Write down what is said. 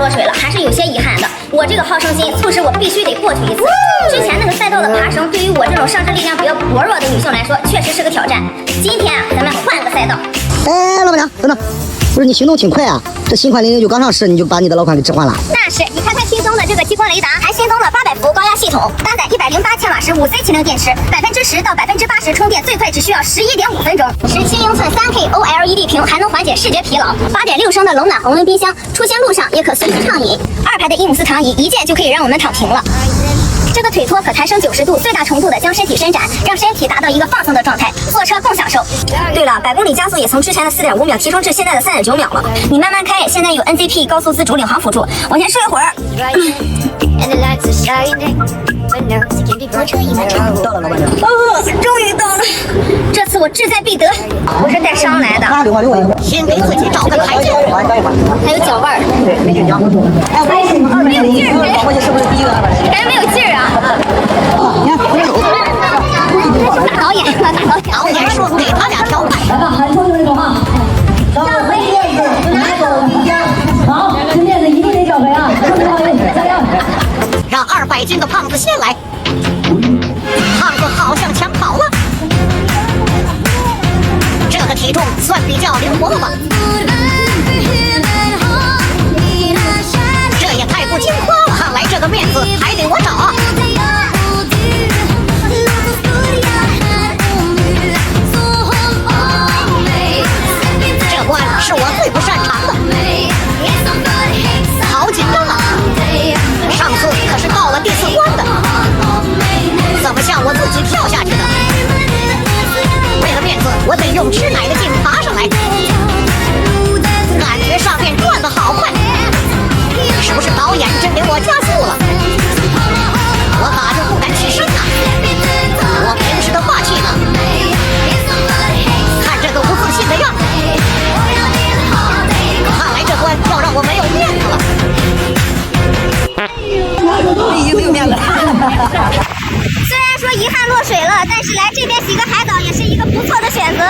落水了，还是有些遗憾的。我这个好胜心促使我必须得过去一次。之前那个赛道的爬绳，对于我这种上肢力量比较薄弱的女性来说，确实是个挑战。今天啊，咱们换个赛道。哎，老板娘，等等，不是你行动挺快啊，这新款00就刚上市，你就把你的老款给置换了？那是，你看看新增的这个激光雷达，还新增了800伏高压系统，搭载108千瓦时5C 氢能电池，10%到80%充电最快只需要11.5分钟。17英寸3K OLED 屏还能缓解视觉疲劳，8.6升的冷暖恒温冰箱，出行路上也可随时畅饮。2排的伊姆斯躺椅一键就可以让我们躺平了。这个腿托可抬升90度，最大程度的将身体伸展，让身体达到一个放松的状态，坐车更享受。对了，100公里加速也从之前的4.5秒提升至现在的3.9秒了。你慢慢开，现在有 NZP 高速自主领航辅助，往前睡一会儿。泊车已完成。到了，老板娘。终于到了，这次我志在必得。我是带伤来的，先给自己找个台阶。还有脚腕儿。对，没劲脚。没有劲儿，过去是不是第一个？感觉没有劲儿啊。你看，我手。大导演，导演说给他俩调派。喊出就是这种啊。让黑面子拿走一张。好，这面子一定得找回啊！加油！让200斤的胖子先来。胖子好像抢跑了。这个体重算比较灵活了吧？这也太不经夸了，看来这个面子还得我找啊。这关是我最不擅长的，好紧张啊！上次可是到了第4关的，怎么像我自己跳下去的？为了面子，我得用吃奶的劲爬上来，感觉上面转得好快，是不是导演真给我加速了？我咋就不敢起身呢？我平时的霸气呢？看这个不自信的样子，看来这关要让我没有面子了。已经没有面子了。虽然说遗憾落水了，但是来这边洗个海澡也是一个不错的选择。